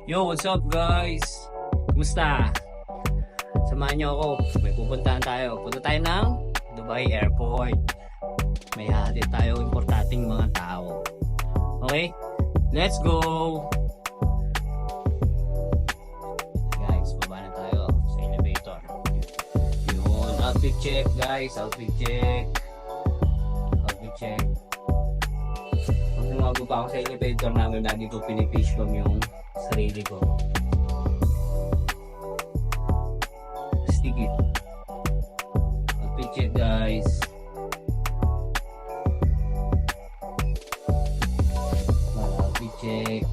Yo, what's up guys? Kumusta? Samahan niyo ako. May pupuntahan tayo. Punta tayo ng Dubai Airport. May hatid tayo importanteng mga tao. Okay? Let's go! Guys, baba na tayo sa elevator. Yun, outfit check guys. Outfit check. Outfit check. Pag tumago pa ako sa elevator namin, lagi ko pinifish bomb yung sarili ko. Stigit. Outfit check guys. Outfit check.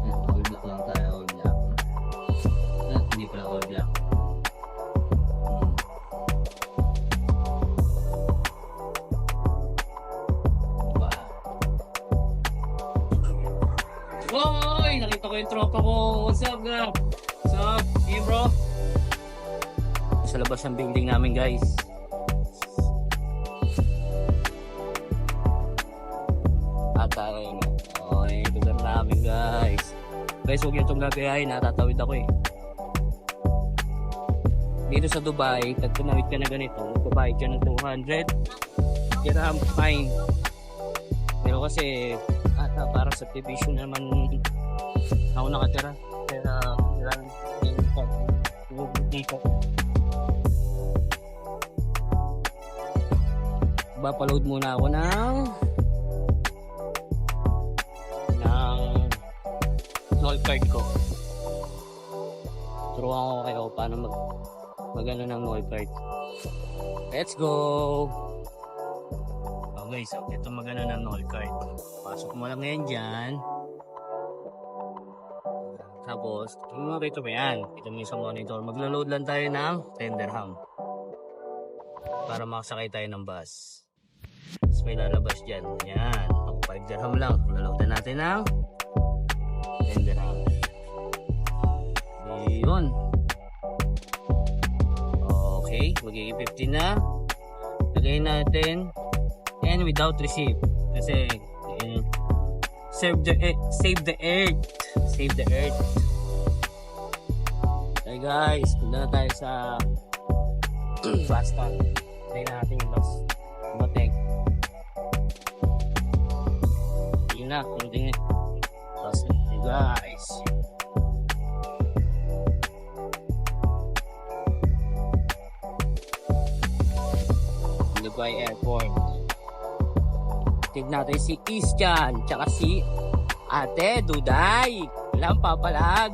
All black lang tayo. All black. Hindi pala all black. Oy! Nakita ko yung tropa ko. What's up, bro? What's up? Hey, bro? Sa labas ng building namin, guys. At tayo na. Okay, lugar namin, guys. Guys, huwag yung itong gagayahin. Natatawid ako eh. Dito sa Dubai, pag tumawid ka na ganito, magbabayad ka ng 200 dirham fine. Pero kasi parang subdivision naman ako nakatira. Kaya dito. Bapaload muna ako ng noll card ko. Turuan ko kayo paano magano ng noll card. Let's go! Okay, so ito magano ng noll card. Pasok mo lang yan dyan. Tapos, makita mo yan. Ito mo sa monitor. Maglo-load lang tayo ng 10 dirham. Para makasakay tayo ng bus. Tapos may lalabas dyan. Yan. Pang 5 dirham lang. Load natin ng 10 dirham. Yun. Okay. Magiging 15 na. Lagay natin. And without receipt. Kasi save the earth. Save the earth. Okay guys, punta na tayo sa bus stop. Tayo na natin yung bus. Mateng. Yun na, tingin. Bus na. Okay guys. Dubai Airport. Tignan natin si Christian tsaka si Ate Duday. Walang papalag.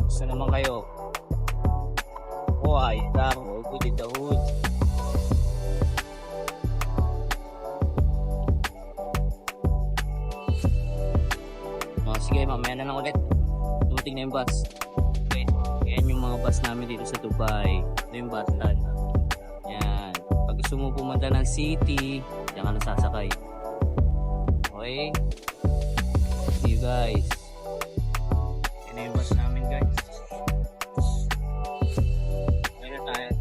Gusto naman kayo? Ay, damo. Good in the hood. Sige, mamaya na lang ulit. Dumating na yung bus. Yan yung mga bus namin dito sa Dubai. Ito yung Batland. Yan. Pag gusto mo pumunta ng city, diyan ka na sasakay. Okay? See you guys. Yan yung bus namin guys. Okay na tayo.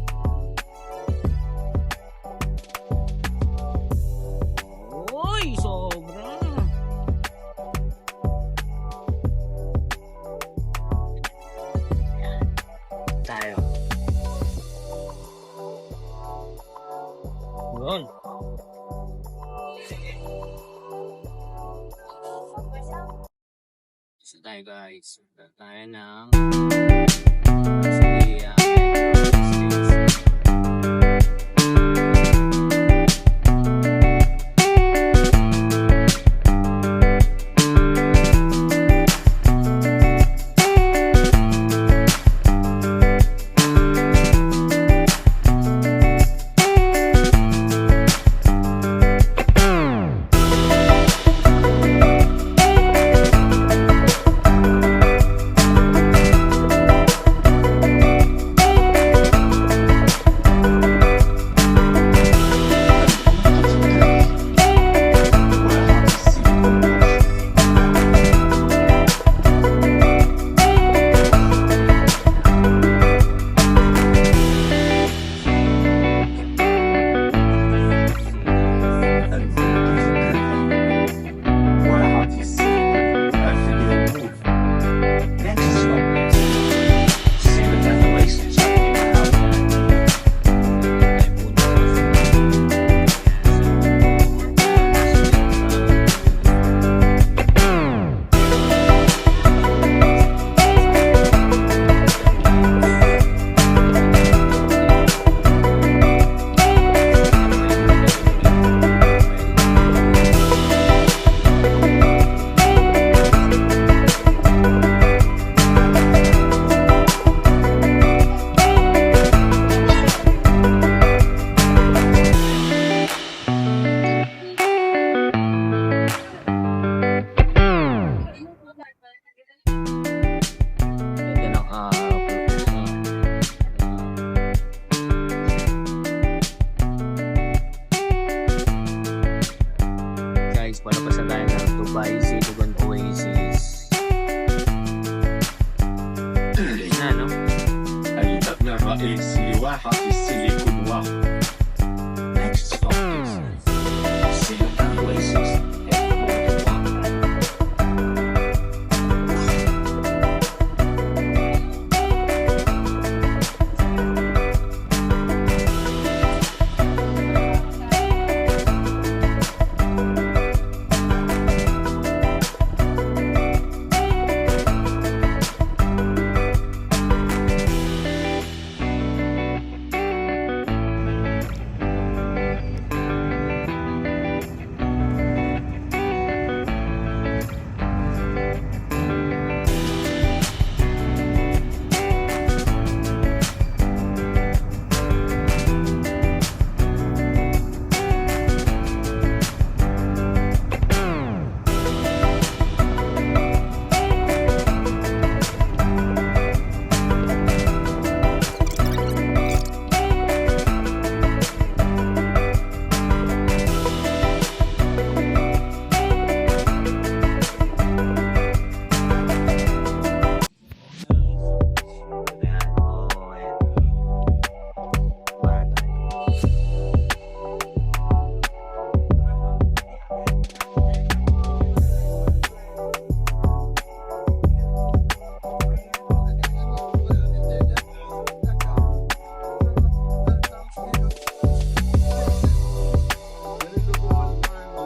Uy! Sobra! Tayo. Yun. Isa tayo guys. Tayo ng Palapasan tayo ng Dubai Silicon Oasis. Na, no? المبنى الرئيسي لواحة السيليكون واحد. Next stop is Silicon Oasis.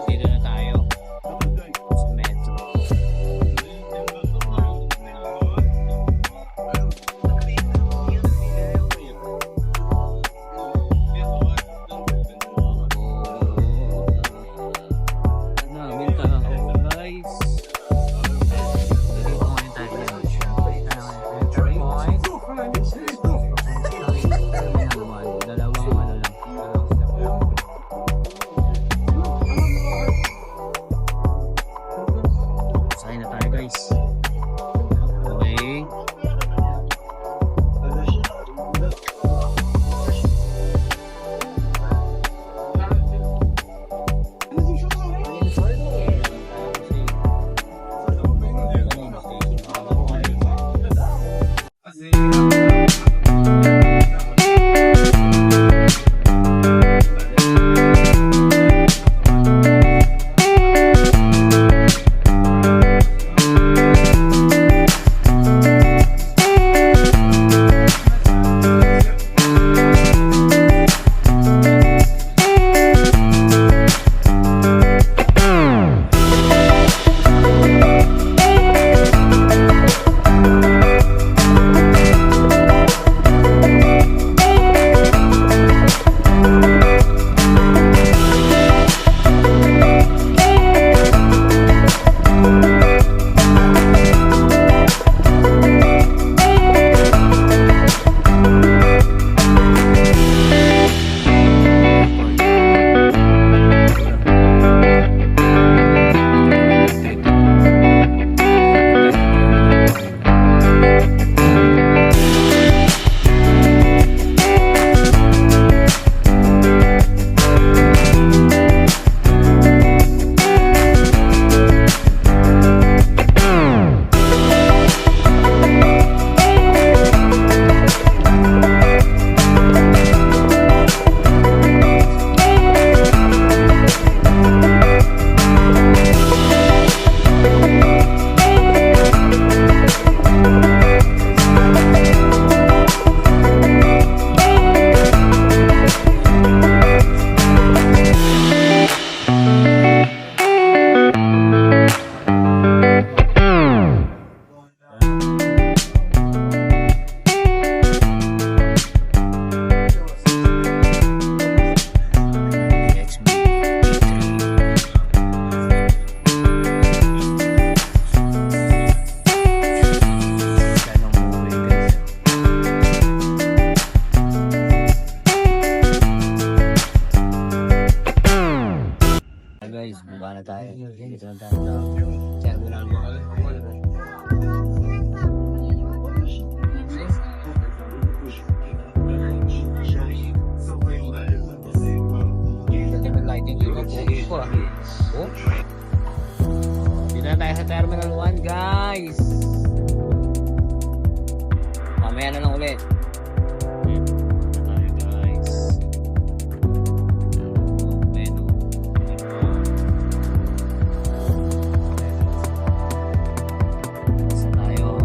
Dito na tayo sa metro. Namin tao, guys. Dito ngayon tayo. Metro point. Dalawang ano lang. Sakay na tayo, guys. Okay. na tayo. Dito na tayo sa Terminal Mall. Lighting dito po. Oh. Dito na tayo sa Terminal 1, guys. Mamaya na lang ulit. Dito na tayo, guys. Bueno. Isa tayo.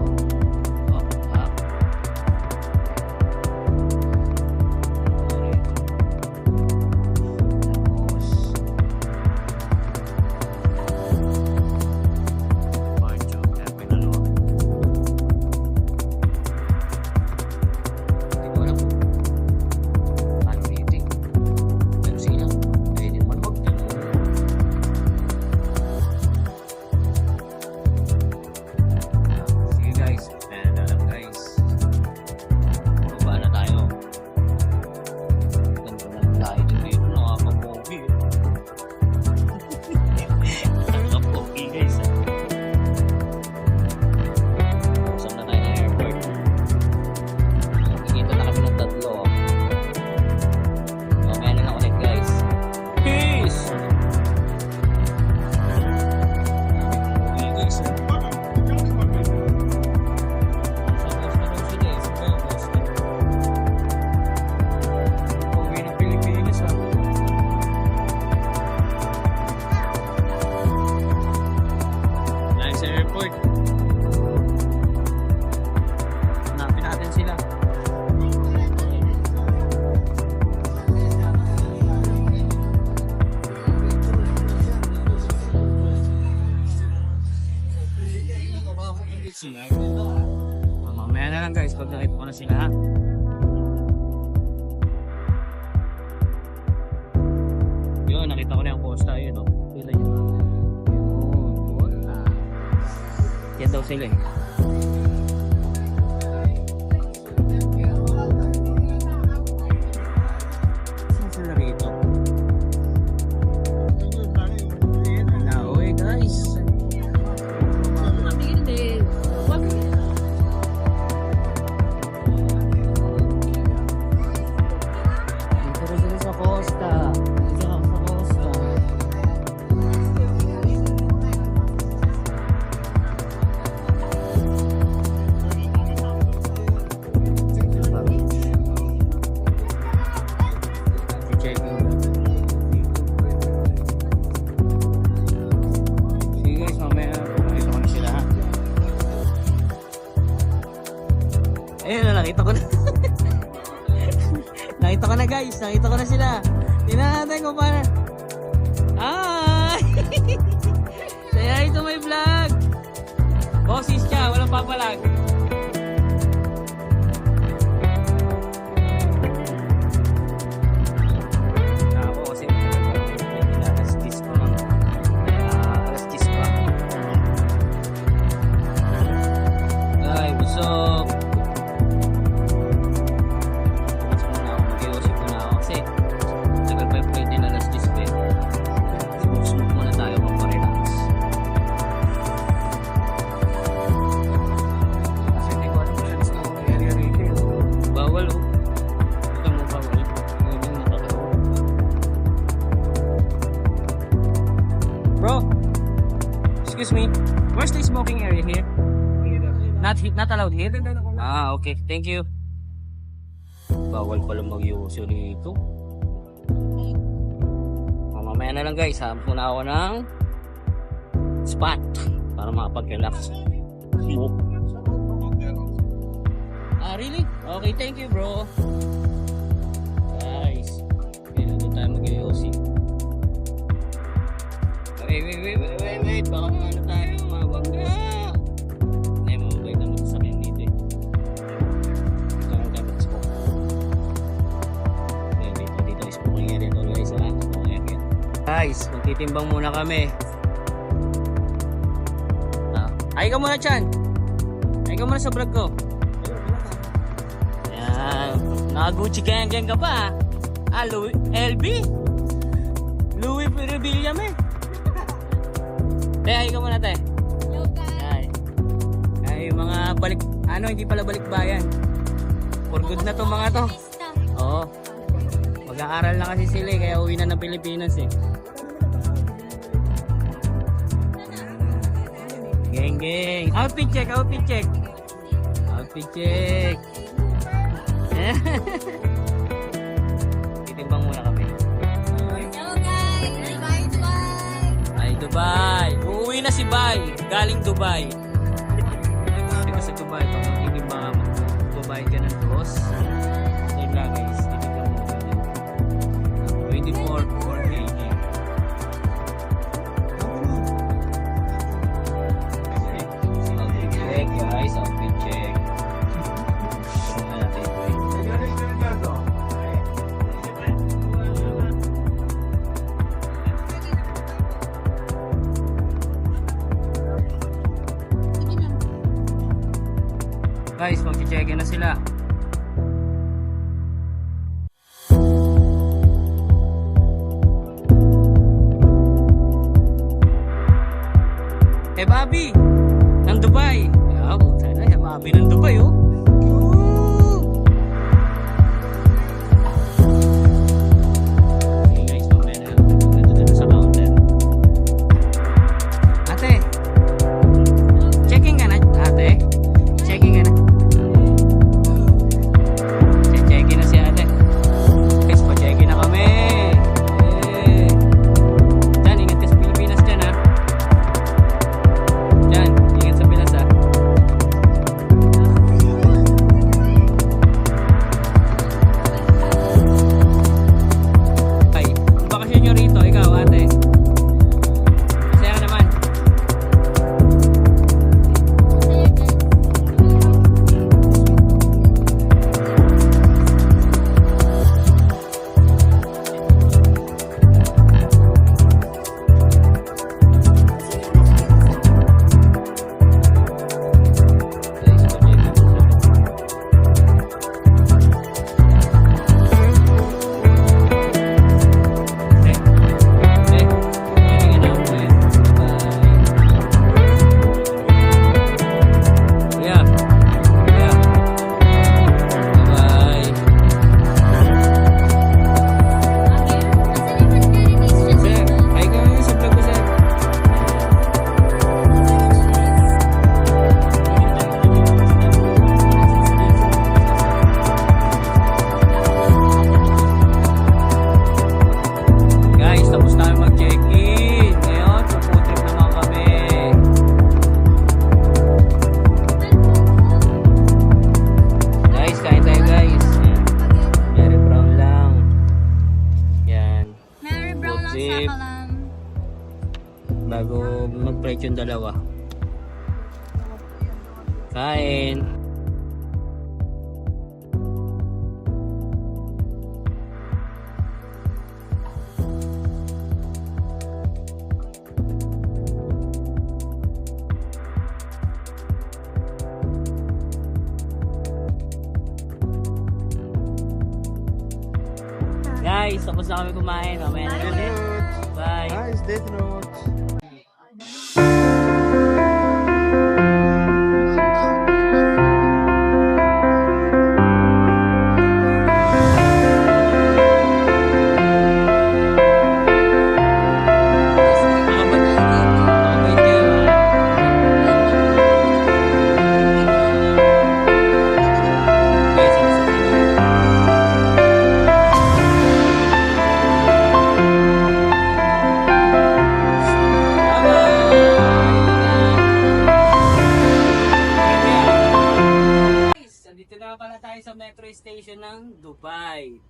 Oh, up. Tapos Barjo, Terminal 1. Hindi ko alam kung paano rating. Pero sige lang, pwede naman mag-ganun. Sige guys, meron na lang guys. Baba na tayo. Ganito na lang tayo dito. Nakakapogi eh. Nakakapogi guys ah. Buksan na tayo ng airport. Nakikita na kami ng tatlo. Mamaya na lang ulit guys. Peace! Okay guys ah. Sa daw sila eh. Sa Boston. Pauwi ng Pilipinas ah. Dahil sa airport. Hanapin natin sila. Mamaya na lang guys pag nakita ko na sila ha. Yun, nakita ko na yung Costa yun oh. Sila yun. Yan daw sila eh. Saan sila rito? Wala, oy guys. Dito rin sila sa Costa. Dito ako sa Costa. Checking. Sige guys, mamaya nakita ko na sila ha. Ayun na, nakita ko na. Nakita ko na guys, nakita ko na sila. Tingnan natin kung paano. Hi! Say hi to my vlog. Bosses siya, walang papalag. Ako kasi alas 10 pa lang. Alas 10 pa. Ay, busog. Mag-iosip muna ako kasi tagal pa yung pwede na alas 10 pa. Smoke muna tayo pang-relax. Kasi hindi ko alam kung saan sa area rito eh. Bawal oh. Ito mo bawal. Hindi mo nakakatawa. Bro, excuse me. Where's the smoking area here? Not allowed here? Ah, okay. Thank you. Bawal pala mag-iosyo dito. Mamaya na lang guys, hanap muna ako ng spot para makapag-relax. Smoke. Ah, really? Okay, thank you bro. Guys, kaya doon tayo mag-iosyo. Wait. Baka ano tayo, mabangga. Hindi, mababait naman sa akin dito eh. Ito lang tayo mag-smoke. Dito is smoking area to guys ha. Smoking area. Guys, magtitimbang muna kami. Ay ka muna Chan. Ay ka muna sa vlog ko. Yan. Naka-Gucci gang ka pa. Louis LB. Louis Revillame eh. Te, ay ka muna te. Ay mga balik, hindi pala balik bayan. For good na to mga to. Oo. Mag-aaral na kasi sila eh, kaya uwi na ng Pilipinas eh. Geng, geng. Outfit check, outfit check. Outfit check. Titimbang muna kami. Hello guys! Bye Dubai! Ay, Dubai. Uuwi na si Bay. Galing Dubai. Hindi ko sa Dubai. Pag magtitimbang ka, magbabayad ka ng dos. Same lang guys. Titimbang mo. 24 for kg. Outfit check guys. Outfit check. Ano natin ito eh. Guys, mag-check na sila. Eh, Bobby! Ng Dubai! Ah, puta na. Eh, Bobby ng Dubai, oh. Okay, guys, mamaya na. Nandito na sa counter. Ate! Checking ka na, ate? Checking ka na. Checking na si ate. Guys, pa-checking na kami. Eh. Diyan, ingat ka sa Pilipinas dyan, ha. Diyan, ingat sa Pinas, ha. Ay, ang bakasyon nyo rito, ikaw, ate. Masaya ka naman. Guys, pa-checking na sila. Guys, tapos na kami mag-check-in. Ngayon, food trip naman kami. Guys, kain tayo guys. Yan. Mary Brown lang. Yan. Mary Brown lang sa Zip. kalam. Bago mag-plate yung dalawa. Kain. Guys, tapos na kami kumain. Mamaya na ulit. Bye. Nice Death Note. Nakabait kayo, ha? Guys, ano sa tingin? Guys, andito na pala tayo sa metro station ng Dubai.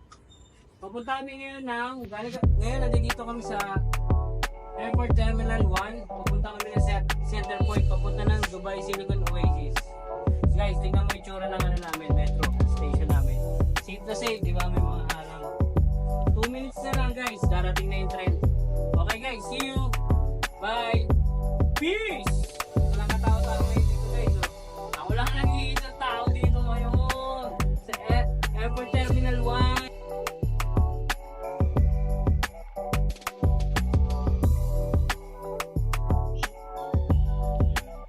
Papunta kami ngayon ngayon nandito kami sa Airport Terminal 1. Papunta kami na sa Center Point, papunta ng Dubai Silicon Oasis. Guys, tingnan mo yung tsura ng namin, metro station namin. Safe na safe, di ba? May mga halang. 2 minutes na lang guys, darating na yung train. Okay guys, see you! Bye! Peace! Walang katao-tao ngayon dito guys. Oh. Ako lang nag-iisang tao dito ngayon. Sa Airport Terminal 1.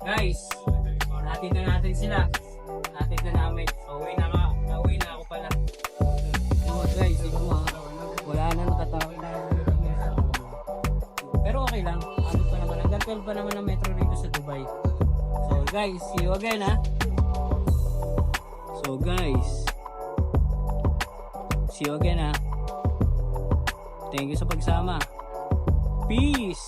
Guys, hatid na natin sila. Hatid na namin. Uwi na ako pala. Guys, tingnan mo. Wala na nakatao. Pero okay lang. Ano pa naman. Hanggang 12 pa naman ang metro rito sa Dubai. guys, see you again ha. So guys, see you again ha. Thank you sa pagsama. Peace!